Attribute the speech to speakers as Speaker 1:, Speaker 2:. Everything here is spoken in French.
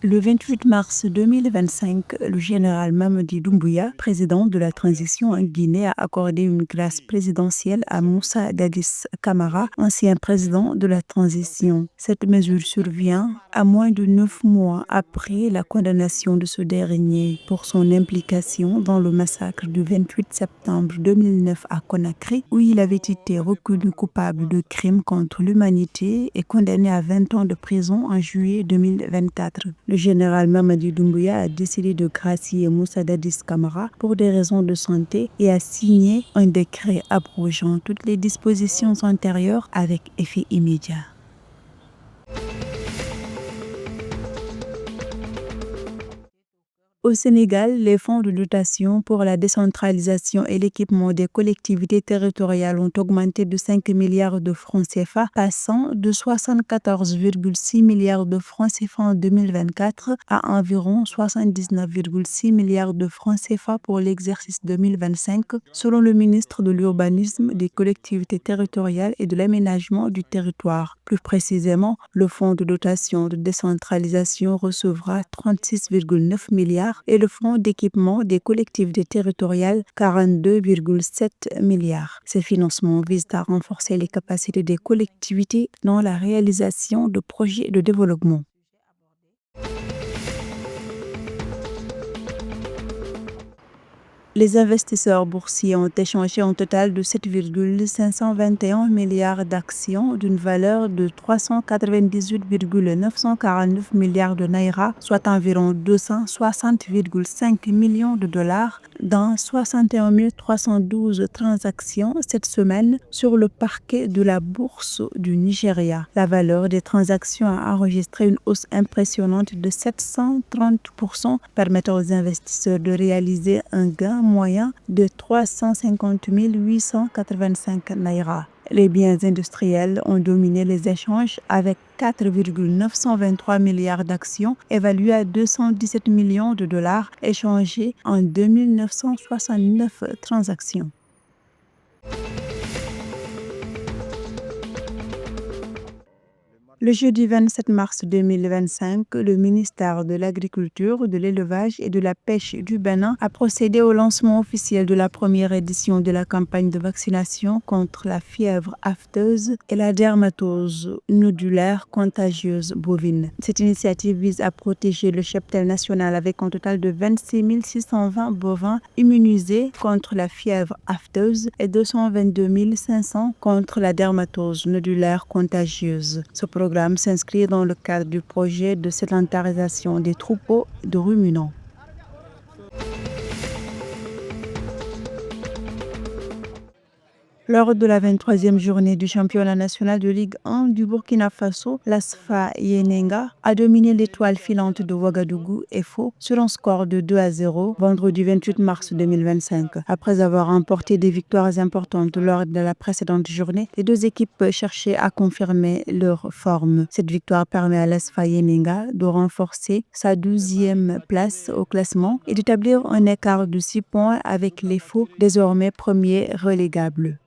Speaker 1: Le 28 mars 2025, le général Mamadi Doumbouya, président de la transition en Guinée, a accordé une grâce présidentielle à Moussa Dadis Camara, ancien président de la transition. Cette mesure survient à moins de 9 mois après la condamnation de ce dernier pour son implication dans le massacre du 28 septembre 2009 à Conakry, où il avait été reconnu coupable de crimes contre l'humanité et condamné à 20 ans de prison en juillet 2024. Le général Mamadi Doumbouya a décidé de gracier Moussa Dadis Camara pour des raisons de santé et a signé un décret abrogeant toutes les dispositions antérieures avec effet immédiat. Au Sénégal, les fonds de dotation pour la décentralisation et l'équipement des collectivités territoriales ont augmenté de 5 milliards de francs CFA, passant de 74,6 milliards de francs CFA en 2024 à environ 79,6 milliards de francs CFA pour l'exercice 2025, selon le ministre de l'Urbanisme, des collectivités territoriales et de l'aménagement du territoire. Plus précisément, le fonds de dotation de décentralisation recevra 36,9 milliards et le fonds d'équipement des collectivités territoriales 42,7 milliards. Ces financements visent à renforcer les capacités des collectivités dans la réalisation de projets de développement. Les investisseurs boursiers ont échangé un total de 7,521 milliards d'actions d'une valeur de 398,949 milliards de naira, soit environ 260,5 millions de dollars, dans 61 312 transactions cette semaine sur le parquet de la bourse du Nigeria. La valeur des transactions a enregistré une hausse impressionnante de 730%, permettant aux investisseurs de réaliser un gain moyen de 350 885 naira. Les biens industriels ont dominé les échanges avec 4,923 milliards d'actions évaluées à 217 millions de dollars échangées en 2969 transactions. Le jeudi 27 mars 2025, le ministère de l'Agriculture, de l'Élevage et de la Pêche du Bénin a procédé au lancement officiel de la première édition de la campagne de vaccination contre la fièvre aphteuse et la dermatose nodulaire contagieuse bovine. Cette initiative vise à protéger le cheptel national avec un total de 26 620 bovins immunisés contre la fièvre aphteuse et 222 500 contre la dermatose nodulaire contagieuse. Ce programme s'inscrit dans le cadre du projet de sédentarisation des troupeaux de ruminants. Lors de la 23e journée du championnat national de Ligue 1 du Burkina Faso, l'ASFA Yenenga a dominé l'étoile filante de Ouagadougou EFO sur un score de 2-0 vendredi 28 mars 2025. Après avoir remporté des victoires importantes lors de la précédente journée, les deux équipes cherchaient à confirmer leur forme. Cette victoire permet à l'ASFA Yenenga de renforcer sa 12e place au classement et d'établir un écart de 6 points avec l'EFO, désormais premier relégable.